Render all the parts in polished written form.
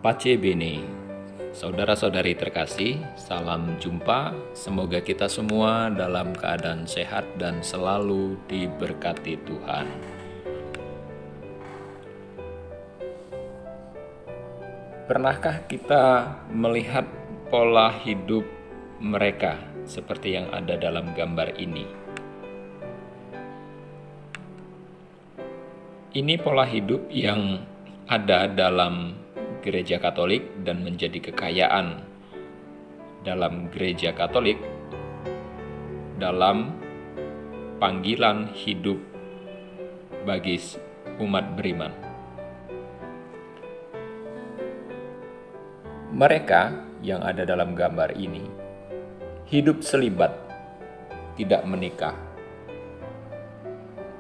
Pace Bene, saudara-saudari terkasih, salam jumpa. Semoga kita semua dalam keadaan sehat dan selalu diberkati Tuhan. Pernahkah kita melihat pola hidup mereka seperti yang ada dalam gambar ini? Ini pola hidup yang ada dalam Gereja Katolik dan menjadi kekayaan dalam Gereja Katolik dalam panggilan hidup bagi umat beriman. Mereka yang ada dalam gambar ini hidup selibat, tidak menikah,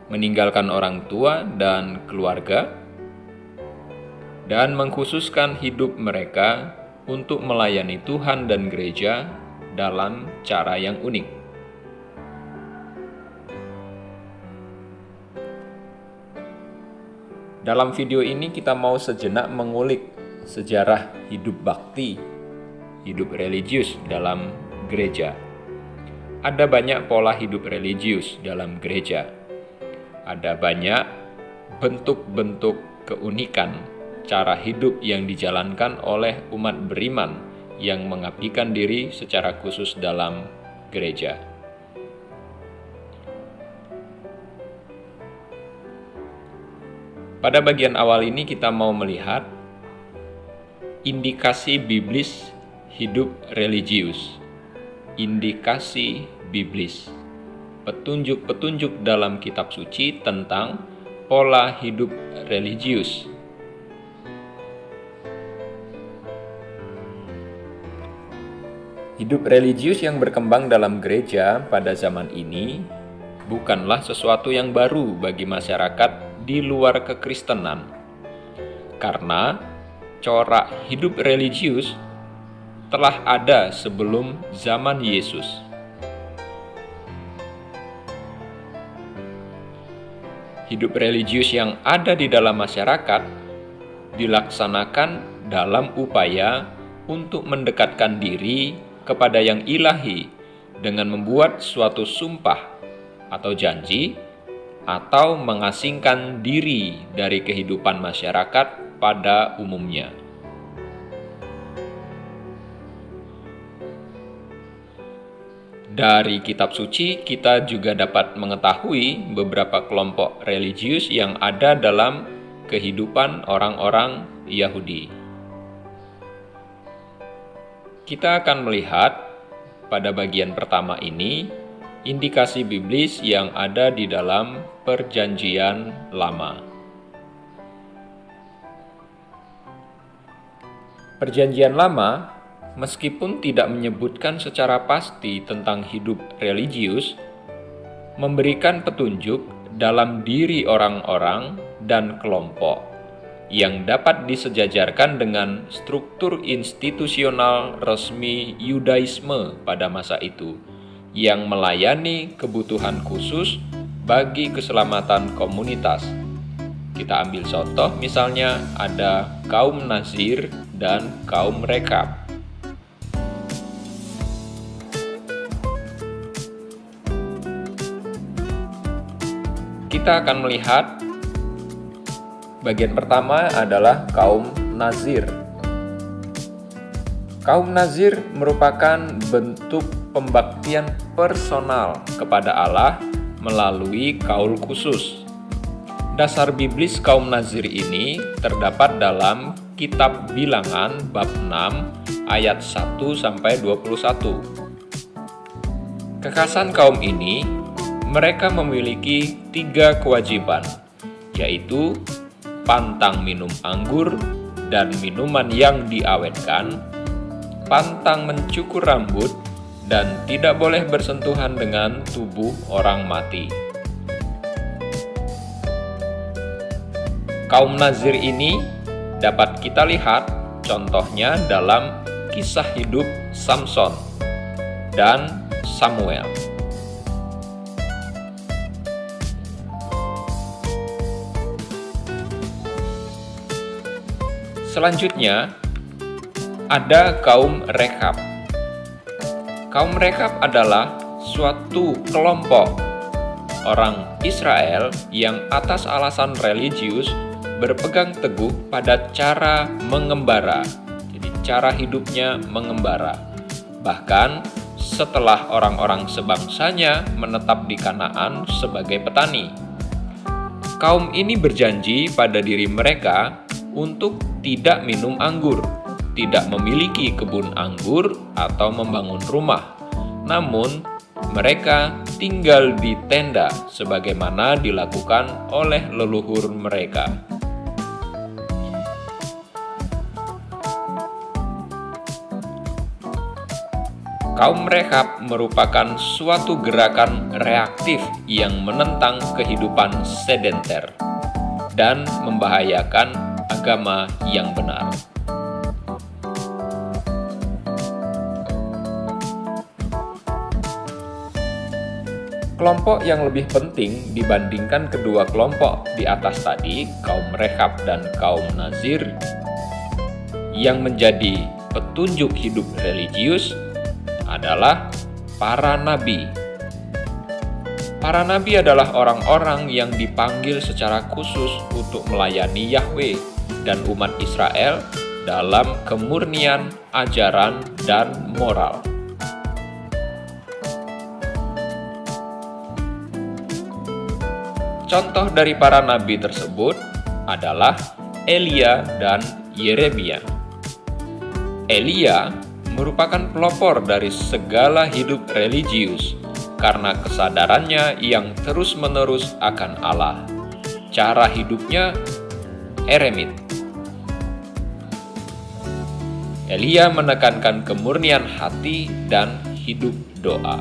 meninggalkan orang tua dan keluarga, dan mengkhususkan hidup mereka untuk melayani Tuhan dan gereja dalam cara yang unik. Dalam video ini kita mau sejenak mengulik sejarah hidup bakti, hidup religius dalam gereja. Ada banyak pola hidup religius dalam gereja. Ada banyak bentuk-bentuk keunikan cara hidup yang dijalankan oleh umat beriman yang mengabdikan diri secara khusus dalam gereja. Pada bagian awal ini kita mau melihat indikasi biblis hidup religius. Indikasi biblis, petunjuk-petunjuk dalam kitab suci tentang pola hidup religius. Hidup religius yang berkembang dalam gereja pada zaman ini bukanlah sesuatu yang baru bagi masyarakat di luar kekristenan, karena corak hidup religius telah ada sebelum zaman Yesus. Hidup religius yang ada di dalam masyarakat dilaksanakan dalam upaya untuk mendekatkan diri kepada yang ilahi dengan membuat suatu sumpah atau janji atau mengasingkan diri dari kehidupan masyarakat pada umumnya. Dari kitab suci kita juga dapat mengetahui beberapa kelompok religius yang ada dalam kehidupan orang-orang Yahudi. Kita akan melihat pada bagian pertama ini indikasi biblis yang ada di dalam Perjanjian Lama. Perjanjian Lama, meskipun tidak menyebutkan secara pasti tentang hidup religius, memberikan petunjuk dalam diri orang-orang dan kelompok yang dapat disejajarkan dengan struktur institusional resmi Yudaisme pada masa itu, yang melayani kebutuhan khusus bagi keselamatan komunitas. Kita ambil contoh, misalnya ada kaum Nazir dan kaum Rekab. Kita akan melihat bagian pertama adalah kaum Nazir. Kaum Nazir merupakan bentuk pembaktian personal kepada Allah melalui kaul khusus. Dasar biblis kaum Nazir ini terdapat dalam Kitab Bilangan bab 6 ayat 1-21. Kekhasan kaum ini, mereka memiliki 3 kewajiban, yaitu pantang minum anggur dan minuman yang diawetkan, pantang mencukur rambut, dan tidak boleh bersentuhan dengan tubuh orang mati. Kaum Nazir ini dapat kita lihat contohnya dalam kisah hidup Samson dan Samuel. Selanjutnya, Ada kaum Rekhab. Kaum Rekhab adalah suatu kelompok orang Israel yang atas alasan religius berpegang teguh pada cara mengembara. Jadi cara hidupnya mengembara. Bahkan setelah orang-orang sebangsanya menetap di Kanaan sebagai petani. Kaum ini berjanji pada diri mereka untuk tidak minum anggur, tidak memiliki kebun anggur atau membangun rumah. Namun, mereka tinggal di tenda sebagaimana dilakukan oleh leluhur mereka. Kaum Rekhab merupakan suatu gerakan reaktif yang menentang kehidupan sedenter dan membahayakan agama yang benar. Kelompok yang lebih penting dibandingkan kedua kelompok di atas tadi, kaum Rekhab dan kaum Nazir, yang menjadi petunjuk hidup religius adalah para nabi. Para nabi adalah orang-orang yang dipanggil secara khusus untuk melayani Yahweh dan umat Israel dalam kemurnian ajaran dan moral. Contoh dari para nabi tersebut adalah Elia dan Yeremia. Elia merupakan pelopor dari segala hidup religius karena kesadarannya yang terus-menerus akan Allah. Cara hidupnya eremit. Elia menekankan kemurnian hati dan hidup doa.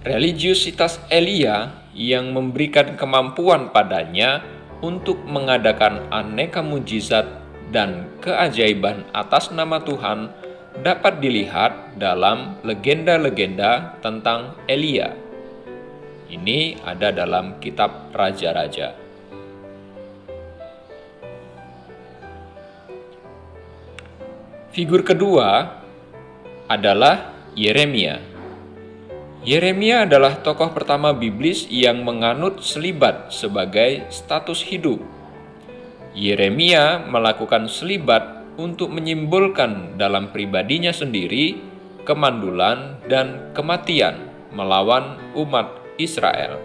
Religiusitas Elia yang memberikan kemampuan padanya untuk mengadakan aneka mujizat dan keajaiban atas nama Tuhan dapat dilihat dalam legenda-legenda tentang Elia. Ini ada dalam kitab Raja-Raja. Figur kedua adalah Yeremia. Yeremia adalah tokoh pertama biblis yang menganut selibat sebagai status hidup. Yeremia melakukan selibat untuk menyimbolkan dalam pribadinya sendiri kemandulan dan kematian melawan umat Israel.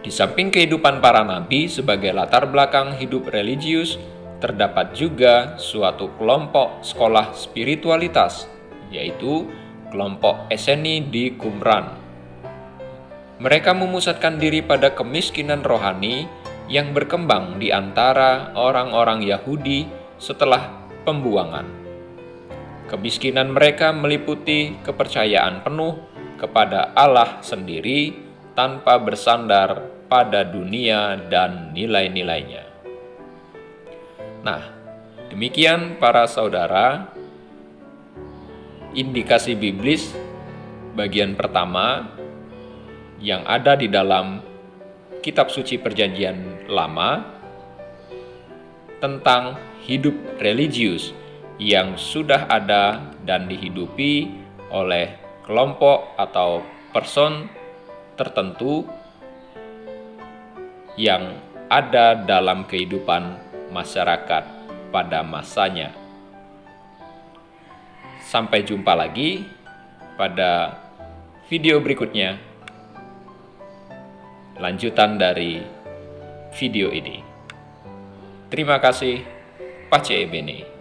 Di samping kehidupan para nabi sebagai latar belakang hidup religius, terdapat juga suatu kelompok sekolah spiritualitas, yaitu kelompok Esseni di Qumran. Mereka memusatkan diri pada kemiskinan rohani yang berkembang di antara orang-orang Yahudi setelah pembuangan. Kemiskinan mereka meliputi kepercayaan penuh kepada Allah sendiri tanpa bersandar pada dunia dan nilai-nilainya. Nah, demikian para saudara, indikasi biblis bagian pertama yang ada di dalam kitab suci Perjanjian Lama tentang hidup religius yang sudah ada dan dihidupi oleh kelompok atau person tertentu yang ada dalam kehidupan masyarakat pada masanya. Sampai jumpa lagi pada video berikutnya, lanjutan dari video ini. Terima kasih, Pace Ebene.